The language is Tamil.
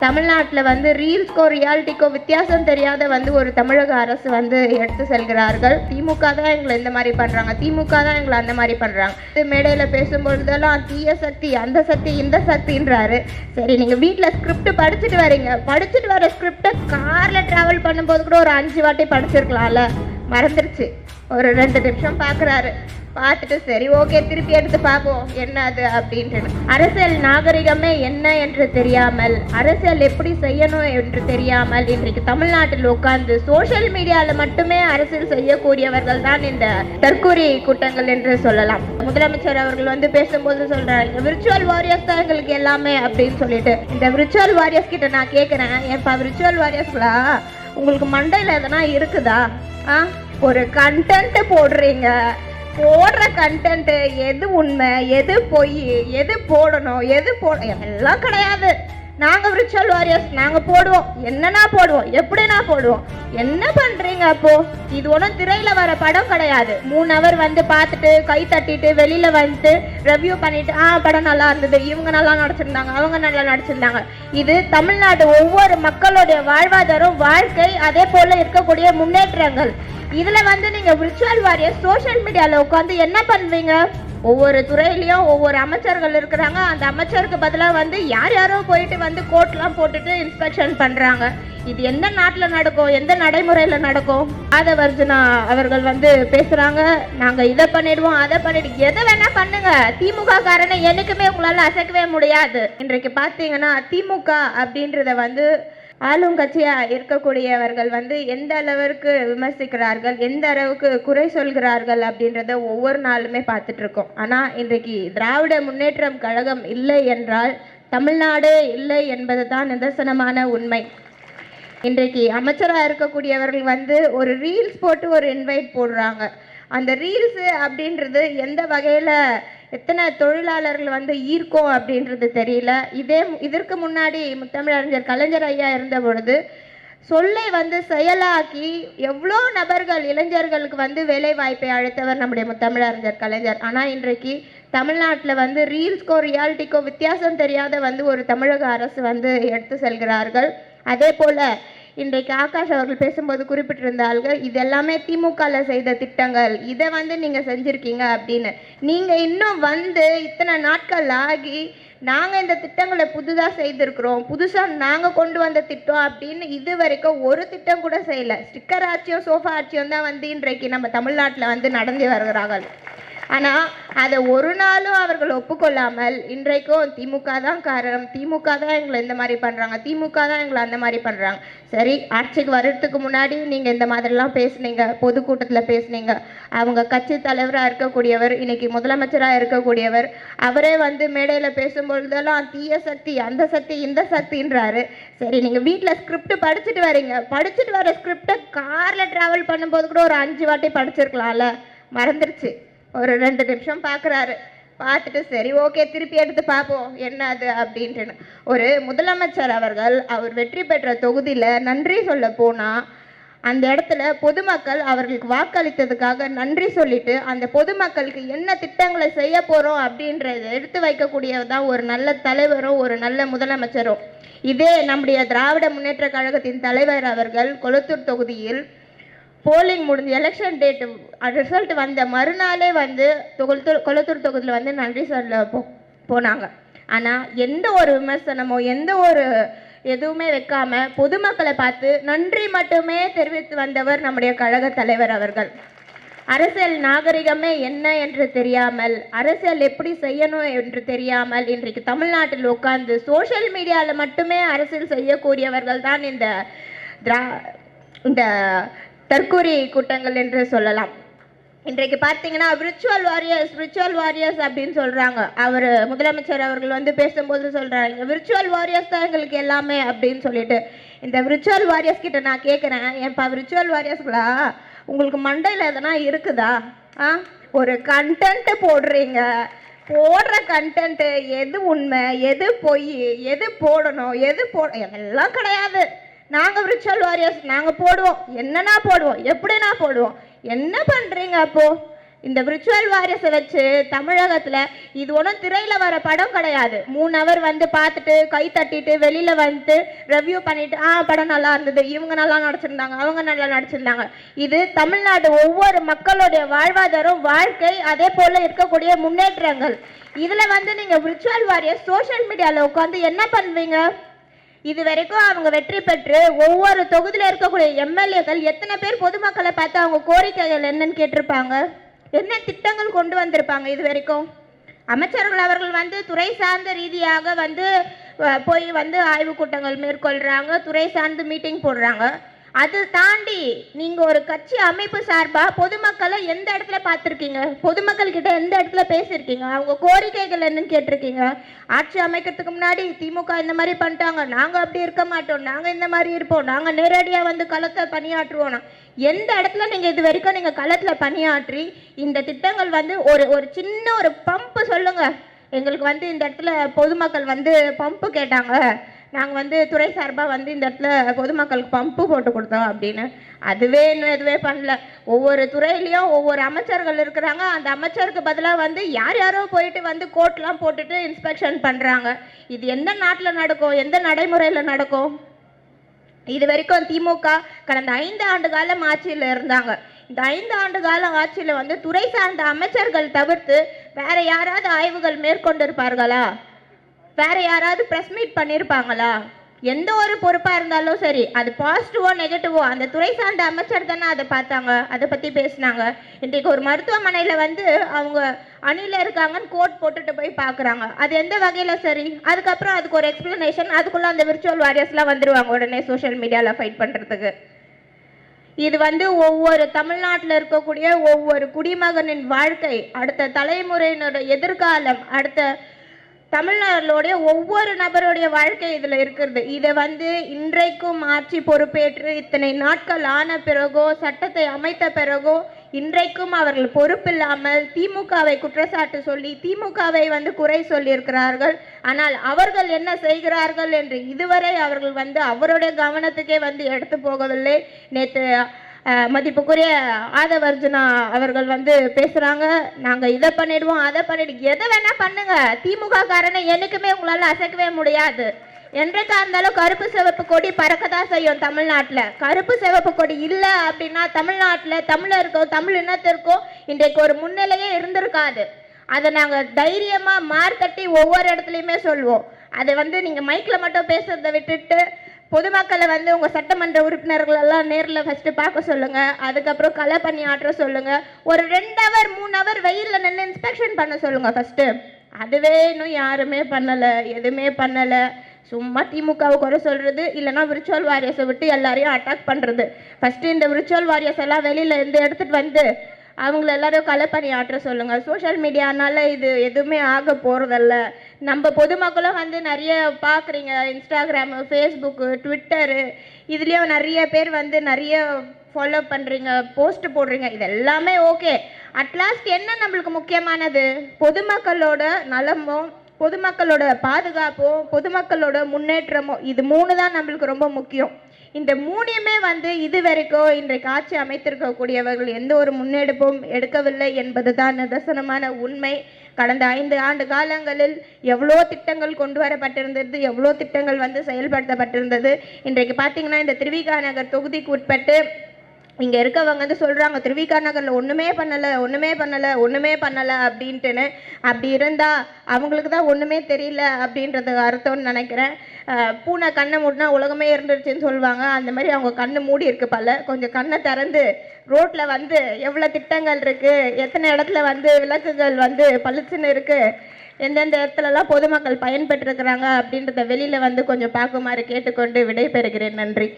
தமிழ்நாட்டில் வந்து ரீல்ஸ்க்கோ ரியாலிட்டிக்கோ வித்தியாசம் தெரியாத வந்து ஒரு தமிழக அரசு வந்து எடுத்து செல்கிறார்கள். திமுக தான் எங்களை இந்த மாதிரி பண்ணுறாங்க, திமுக தான் எங்களை அந்த மாதிரி பண்ணுறாங்க. இது மேடையில் பேசும்பொழுதெல்லாம் தீய சக்தி, அந்த சக்தி, இந்த சக்தின்றாரு. சரி, நீங்கள் வீட்டில் ஸ்கிரிப்ட் படிச்சுட்டு வரீங்க, படிச்சுட்டு வர ஸ்கிரிப்டை காரில் ட்ராவல் பண்ணும்போது கூட ஒரு 5 வாட்டி படிச்சிருக்கலாம்ல, மறந்துடுச்சு. ஒரு 2 நிமிஷம் பார்க்குறாரு, பார்த்துட்டு சரி ஓகே திருப்பி எடுத்து பார்ப்போம் என்ன அது அப்படின்ட்டு. அரசியல் நாகரிகமே என்ன என்று தெரியாமல், அரசியல் எப்படி செய்யணும் என்று தெரியாமல் இன்றைக்கு தமிழ்நாட்டில் உட்கார்ந்து சோஷியல் மீடியாவில் மட்டுமே அரசியல் செய்யக்கூடியவர்கள் தான் இந்த தற்கூரி கூட்டங்கள் என்று சொல்லலாம். முதலமைச்சர் அவர்கள் வந்து பேசும்போது சொல்றாங்க, விர்ச்சுவல் வாரியர்ஸ் தான் எங்களுக்கு எல்லாமே அப்படின்னு சொல்லிட்டு. இந்த விர்ச்சுவல் வாரியர்ஸ் கிட்ட நான் கேட்குறேன், ஏன்பா விர்ச்சுவல் வாரியர்ஸ்களா, உங்களுக்கு மண்டையில் எதனா இருக்குதா? ஒரு கண்டென்ட் போடுறீங்க, போடுற கண்டென்ட் எது உண்மை, எது பொய், எது போடணும், எது எல்லாம் கிடையாது. நாங்கள் விர்ச்சுவல் வாரியர்ஸ், நாங்கள் போடுவோம், என்னன்னா போடுவோம், எப்படின்னா போடுவோம். என்ன பண்ணுறீங்க அப்போ? இது ஒன்றும் திரையில் வர படம் கிடையாது. 3 ஹவர் வந்து பார்த்துட்டு கை தட்டிட்டு வெளியில் வந்துட்டு ரிவ்யூ பண்ணிட்டு படம் நல்லா இருந்தது, இவங்க நல்லா நடிச்சிருந்தாங்க, அவங்க நல்லா நடிச்சிருந்தாங்க. இது தமிழ்நாடு ஒவ்வொரு மக்களுடைய வாழ்வாதாரம், வாழ்க்கை, அதே போல் இருக்கக்கூடிய முன்னேற்றங்கள். இதில் வந்து நீங்கள் விர்ச்சுவல் வாரியர்ஸ் சோஷியல் மீடியாவில் உட்காந்து என்ன பண்ணுவீங்க? ஒவ்வொரு துறையிலையும் ஒவ்வொரு அமைச்சர்கள் இருக்கிறாங்க. அந்த அமைச்சருக்கு பதிலாக வந்து யாரோ போயிட்டு வந்து கோட்லாம் போட்டுட்டு இன்ஸ்பெக்ஷன் பண்ணுறாங்க. இது எந்த நாட்டில் நடக்கும், எந்த நடைமுறையில் நடக்கும்? ஆதவர்ஜுனா அவர்கள் வந்து பேசுகிறாங்க, நாங்கள் இதை பண்ணிடுவோம், அதை பண்ணிடுவோம், எதை வேணால் பண்ணுங்க, திமுக காரனை என்றைக்குமே உங்களால் அசைக்கவே முடியாது. இன்றைக்கு பார்த்தீங்கன்னா திமுக அப்படின்றத வந்து ஆளுங்கட்சியாக இருக்கக்கூடியவர்கள் வந்து எந்த அளவிற்கு விமர்சிக்கிறார்கள், எந்த அளவுக்கு குறை சொல்கிறார்கள் அப்படின்றத ஒவ்வொரு நாளுமே பார்த்துட்டு இருக்கோம். ஆனால் இன்றைக்கு திராவிட முன்னேற்றம் கழகம் இல்லை என்றால் தமிழ்நாடு இல்லை என்பது தான் நிதர்சனமான உண்மை. இன்றைக்கு அமைச்சராக இருக்கக்கூடியவர்கள் வந்து ஒரு ரீல்ஸ் போட்டு ஒரு இன்வைட் போடுறாங்க. அந்த ரீல்ஸு அப்படின்றது எந்த வகையில் எத்தனை தொழிலாளர்கள் வந்து ஈர்க்கும் அப்படின்றது தெரியல. இதற்கு முன்னாடி முத்தமிழறிஞர் கலைஞர் ஐயா இருந்த பொழுது சொல்லை வந்து செயலாக்கி எவ்வளோ நபர்கள், இளைஞர்களுக்கு வந்து வேலை வாய்ப்பை அளித்தவர் நம்முடைய முத்தமிழறிஞர் கலைஞர். ஆனால் இன்றைக்கு தமிழ்நாட்டில் வந்து ரீல்ஸ்க்கோ ரியாலிட்டிக்கோ வித்தியாசம் தெரியாத வந்து ஒரு தமிழக அரசு வந்து எடுத்து செல்கிறார்கள். அதே போல் இன்றைக்கு ஆகாஷ் அவர்கள் பேசும்போது குறிப்பிட்டிருந்தார்கள், இது எல்லாமே திமுகவில் செய்த திட்டங்கள், இதை வந்து நீங்கள் செஞ்சுருக்கீங்க அப்படின்னு. நீங்கள் இன்னும் வந்து இத்தனை நாட்கள் ஆகி நாங்கள் இந்த திட்டங்களை புதுதாக செய்திருக்கிறோம், புதுசாக நாங்கள் கொண்டு வந்த திட்டம் அப்படின்னு இது வரைக்கும் ஒரு திட்டம் கூட செய்யலை. ஸ்டிக்கர் ஆட்சியும் சோஃபா ஆட்சியும் தான் வந்து இன்றைக்கு நம்ம தமிழ்நாட்டில் வந்து நடந்து வருகிறார்கள். ஆனால் அதை ஒரு நாளும் அவர்கள் ஒப்புக்கொள்ளாமல் இன்றைக்கும் திமுக தான் காரணம், திமுக தான் எங்களை இந்த மாதிரி பண்ணுறாங்க, திமுக தான் எங்களை அந்த மாதிரி பண்ணுறாங்க. சரி, ஆட்சிக்கு வர்றதுக்கு முன்னாடி நீங்கள் இந்த மாதிரிலாம் பேசுனீங்க, பொதுக்கூட்டத்தில் பேசுனீங்க. அவங்க கட்சி தலைவராக இருக்கக்கூடியவர், இன்னைக்கு முதலமைச்சராக இருக்கக்கூடியவர், அவரே வந்து மேடையில் பேசும்பொழுதெல்லாம் தீய சக்தி, அந்த சக்தி, இந்த சக்தின்றாரு. சரி, நீங்கள் வீட்டில் ஸ்கிரிப்ட் படிச்சுட்டு வரீங்க, படிச்சுட்டு வர ஸ்கிரிப்டை காரில் ட்ராவல் பண்ணும்போது கூட ஒரு 5 வாட்டி படிச்சிருக்கலாம்ல, மறந்துடுச்சு. ஒரு 2 நிமிஷம் பார்க்குறாரு, பார்த்துட்டு சரி ஓகே திருப்பி எடுத்து பார்ப்போம் என்ன அது அப்படின்ட்டு. ஒரு முதலமைச்சர் அவர்கள் அவர் வெற்றி பெற்ற தொகுதியில் நன்றி சொல்ல போனால் அந்த இடத்துல பொதுமக்கள் அவர்களுக்கு வாக்களித்ததுக்காக நன்றி சொல்லிட்டு அந்த பொதுமக்களுக்கு என்ன திட்டங்களை செய்ய போகிறோம் அப்படின்றத எடுத்து வைக்கக்கூடியதான் ஒரு நல்ல தலைவரும் ஒரு நல்ல முதலமைச்சரும். இதே நம்முடைய திராவிட முன்னேற்ற கழகத்தின் தலைவர் அவர்கள் கொளத்தூர் தொகுதியில் போலிங் முடிஞ்சு எலெக்ஷன் டேட்டு ரிசல்ட் வந்த மறுநாளே வந்து கொளத்தூர் தொகுதியில் வந்து நன்றி சொல்ல போனாங்க. ஆனால் எந்த ஒரு விமர்சனமோ எந்த ஒரு எதுவுமே வைக்காம பொதுமக்களை பார்த்து நன்றி மட்டுமே தெரிவித்து வந்தவர் நம்முடைய கழக தலைவர் அவர்கள். அரசியல் நாகரிகமே என்ன என்று தெரியாமல், அரசியல் எப்படி செய்யணும் என்று தெரியாமல் இன்றைக்கு தமிழ்நாட்டில் உட்கார்ந்து சோஷியல் மீடியாவில் மட்டுமே அரசியல் செய்யக்கூடியவர்கள் தான் இந்த தற்கூரி கூட்டங்கள் என்று சொல்லலாம். இன்றைக்கு பார்த்தீங்கன்னா விர்ச்சுவல் வாரியர்ஸ் அப்படின்னு சொல்கிறாங்க. அவர் முதலமைச்சர் அவர்கள் வந்து பேசும்போது சொல்கிறாங்க, விர்ச்சுவல் வாரியர்ஸ் தான் எங்களுக்கு எல்லாமே அப்படின்னு சொல்லிட்டு. இந்த விர்ச்சுவல் வாரியர்ஸ் கிட்ட நான் கேட்குறேன், ஏன்பா விர்ச்சுவல் வாரியர்ஸ்களா, உங்களுக்கு மண்டையில் எதனா இருக்குதா? ஒரு கண்டென்ட் போடுறீங்க, போடுற கண்டென்ட் எது உண்மை, எது பொய், எது போடணும், எது எல்லாம் கிடையாது. நாங்கள் விர்ச்சுவல் வாரியர்ஸ், நாங்கள் போடுவோம், என்னன்னா போடுவோம், எப்படின்னா போடுவோம். என்ன பண்ணுறீங்க அப்போது? இந்த விர்ச்சுவல் வாரியஸை வச்சு தமிழகத்தில் இது ஒன்றும் திரையில் வர படம் கிடையாது. 3 ஹவர் வந்து பார்த்துட்டு கை தட்டிட்டு வெளியில் வந்துட்டு ரிவ்யூ பண்ணிட்டு படம் நல்லா இருந்தது, இவங்க நல்லா நடிச்சிருந்தாங்க, அவங்க நல்லா நடிச்சிருந்தாங்க. இது தமிழ்நாடு ஒவ்வொரு மக்களுடைய வாழ்வாதாரம், வாழ்க்கை, அதே போல் இருக்கக்கூடிய முன்னேற்றங்கள். இதில் வந்து நீங்கள் விர்ச்சுவல் வாரியஸ் சோஷியல் மீடியாவில் உட்காந்து என்ன பண்ணுவீங்க? இது வரைக்கும் அவங்க வெற்றி பெற்று ஒவ்வொரு தொகுதியில் இருக்கக்கூடிய எம்எல்ஏக்கள் எத்தனை பேர் பொதுமக்களை பார்த்து அவங்க கோரிக்கைகள் என்னன்னு கேட்டிருப்பாங்க? என்ன திட்டங்கள் கொண்டு வந்திருப்பாங்க? இது வரைக்கும் அமைச்சர்கள் அவர்கள் வந்து துறை சார்ந்த ரீதியாக வந்து போய் வந்து ஆய்வு கூட்டங்கள் மேற்கொள்கிறாங்க, துறை சார்ந்து மீட்டிங் போடுறாங்க. அது தாண்டி நீங்கள் ஒரு கட்சி அமைப்பு சார்பாக பொதுமக்களை எந்த இடத்துல பார்த்துருக்கீங்க? பொதுமக்கள் கிட்ட எந்த இடத்துல பேசியிருக்கீங்க? அவங்க கோரிக்கைகள் என்னன்னு கேட்டிருக்கீங்க? ஆட்சி அமைக்கிறதுக்கு முன்னாடி திமுக இந்த மாதிரி பண்ணிட்டாங்க, நாங்கள் அப்படி இருக்க மாட்டோம், நாங்கள் இந்த மாதிரி இருப்போம், நாங்கள் நேரடியாக வந்து களத்தில் பணியாற்றுவோம். எந்த இடத்துல நீங்கள் இது வரைக்கும் நீங்கள் களத்தில் பணியாற்றி இந்த திட்டங்கள் வந்து ஒரு சின்ன ஒரு பம்பு சொல்லுங்கள், எங்களுக்கு வந்து இந்த இடத்துல பொதுமக்கள் வந்து பம்பு கேட்டாங்க, நாங்கள் வந்து துறை சார்பாக வந்து இந்த இடத்துல பொதுமக்களுக்கு பம்பு போட்டு கொடுத்தோம் அப்படின்னு. அதுவே இன்னும் எதுவே பண்ணல. ஒவ்வொரு துறையிலையும் ஒவ்வொரு அமைச்சர்கள் இருக்கிறாங்க. அந்த அமைச்சருக்கு பதிலாக வந்து யாரோ போயிட்டு வந்து கோட்லாம் போட்டுட்டு இன்ஸ்பெக்ஷன் பண்ணுறாங்க. இது எந்த நாட்டில் நடக்கும்? எந்த நடைமுறையில் நடக்கும்? இது வரைக்கும் திமுக கடந்த 5 ஆண்டு காலம் ஆட்சியில் இருந்தாங்க. இந்த 5 ஆண்டு கால ஆட்சியில் வந்து துறை சார்ந்த அமைச்சர்கள் தவிர்த்து வேற யாராவது ஆய்வுகள் மேற்கொண்டிருப்பார்களா? வேற யாராவது ப்ரெஸ் மீட் பண்ணியிருப்பாங்களா? எந்த ஒரு பொறுப்பாக இருந்தாலும் சரி, அது பாசிட்டிவோ நெகட்டிவோ அந்த துறை சார்ந்த அமைச்சர் தானே அதை பார்த்தாங்க, அதை பற்றி பேசினாங்க. இன்றைக்கு ஒரு மருத்துவமனையில் வந்து அவங்க அணியில் இருக்காங்கன்னு கோட் போட்டுட்டு போய் பார்க்குறாங்க. அது எந்த வகையில் சரி? அதுக்கப்புறம் அதுக்கு ஒரு எக்ஸ்பிளனேஷன், அதுக்குள்ளே அந்த விர்ச்சுவல் வாரியர்ஸ்லாம் வந்துடுவாங்க உடனே சோஷியல் மீடியாவில் ஃபைட் பண்ணுறதுக்கு. இது வந்து ஒவ்வொரு தமிழ்நாட்டில் இருக்கக்கூடிய ஒவ்வொரு குடிமகனின் வாழ்க்கை, அடுத்த தலைமுறையினோட எதிர்காலம், அடுத்த தமிழ்நாடுடைய ஒவ்வொரு நபருடைய வாழ்க்கை இதில் இருக்கிறது. இதை வந்து இன்றைக்கும் ஆட்சி பொறுப்பேற்று இத்தனை நாட்கள் ஆன பிறகோ, சட்டத்தை அமைத்த பிறகோ, இன்றைக்கும் அவர்கள் பொறுப்பில்லாமல் திமுகவை குற்றச்சாட்டு சொல்லி திமுகவை வந்து குறை சொல்லியிருக்கிறார்கள். ஆனால் அவர்கள் என்ன செய்கிறார்கள் என்று இதுவரை அவர்கள் வந்து அவருடைய கவனத்துக்கே வந்து எடுத்து போகவில்லை. நேற்று மதிப்புக்குரிய ஆதவர்ஜுனா அவர்கள் வந்து பேசுகிறாங்க, நாங்கள் இதை பண்ணிடுவோம், அதை பண்ணிடுவோம், எதை வேணால் பண்ணுங்க, திமுக காரனை என்றைக்குமே உங்களால் அசைக்கவே முடியாது. என்றைக்கா இருந்தாலும் கருப்பு சிவப்பு கொடி பறக்கதான் செய்யும் தமிழ்நாட்டில். கருப்பு சிவப்பு கொடி இல்லை அப்படின்னா தமிழ்நாட்டில் தமிழருக்கோ தமிழ் இனத்திற்கோ இன்றைக்கு ஒரு முன்னிலையே இருந்திருக்காது. அதை நாங்கள் தைரியமாக மார்த்தட்டி ஒவ்வொரு இடத்துலையுமே சொல்லுவோம். அதை வந்து நீங்கள் மைக்கில் மட்டும் பேசுறதை விட்டுட்டு பொதுமக்களை வந்து உங்கள் சட்டமன்ற உறுப்பினர்கள் எல்லாம் நேரில் ஃபஸ்ட்டு பார்க்க சொல்லுங்கள். அதுக்கப்புறம் களை பண்ணி ஆற்ற சொல்லுங்கள். ஒரு 2 ஹவர் 3 ஹவர் வெயிலில் நின்று இன்ஸ்பெக்ஷன் பண்ண சொல்லுங்கள் ஃபஸ்ட்டு. அதுவே இன்னும் யாருமே பண்ணலை, எதுவுமே பண்ணலை. சும்மா திமுகவை குறை சொல்கிறது, இல்லைனா விர்ச்சுவல் வாரியர்ஸை விட்டு எல்லாரையும் அட்டாக் பண்ணுறது. ஃபஸ்ட்டு இந்த விர்ச்சுவல் வாரியர்ஸ் எல்லாம் வெளியில் இருந்து எடுத்துகிட்டு வந்து அவங்கள எல்லாரும் களை பண்ணி ஆற்ற சொல்லுங்கள். சோஷியல் மீடியானால இது எதுவுமே ஆக போகிறதில்ல. நம்ம பொதுமக்களும் வந்து நிறைய பார்க்குறீங்க, இன்ஸ்டாகிராமு, ஃபேஸ்புக்கு, ட்விட்டரு, இதுலேயும் நிறைய பேர் வந்து நிறைய ஃபாலோ பண்ணுறீங்க, போஸ்ட் போடுறீங்க. இது எல்லாமே ஓகே. அட்லாஸ்ட் என்ன நம்மளுக்கு முக்கியமானது? பொதுமக்களோட நலமும் பொதுமக்களோட பாதுகாப்பும் பொதுமக்களோட முன்னேற்றமும், இது 3 தான் நம்மளுக்கு ரொம்ப முக்கியம். இந்த 3யுமே வந்து இது வரைக்கும் இன்றைக்கு ஆட்சி அமைத்திருக்கக்கூடியவர்கள் எந்த ஒரு முன்னெடுப்பும் எடுக்கவில்லை என்பது தான் நிதர்சனமான உண்மை. கடந்த 5 ஆண்டு காலங்களில் எவ்வளோ திட்டங்கள் கொண்டு வரப்பட்டிருந்தது, எவ்வளோ திட்டங்கள் வந்து செயல்படுத்தப்பட்டிருந்தது. இன்றைக்கு பார்த்தீங்கன்னா இந்த திருவிக நகர் தொகுதிக்கு உட்பட்டு இங்கே இருக்கவங்க வந்து சொல்கிறாங்க, திருவிக நகரில் ஒன்றுமே பண்ணலை அப்படின்ட்டுன்னு. அப்படி இருந்தால் அவங்களுக்கு தான் ஒன்றுமே தெரியல அப்படின்றது அர்த்தம்னு நினைக்கிறேன். பூனை கண்ணை மூடினா உலகமே இருந்துருச்சுன்னு சொல்லுவாங்க. அந்த மாதிரி அவங்க கண்ணு மூடி இருக்கு பல. கொஞ்சம் கண்ணை திறந்து ரோட்டில் வந்து எவ்வளோ திட்டங்கள் இருக்குது, எத்தனை இடத்துல வந்து விளக்குகள் வந்து பளிச்சுன்னு இருக்குது, எந்தெந்த இடத்துலலாம் பொதுமக்கள் பயன்பெற்றிருக்கிறாங்க அப்படின்றத வெளியில் வந்து கொஞ்சம் பார்க்குமாறு கேட்டுக்கொண்டு விடைபெறுகிறேன். நன்றி.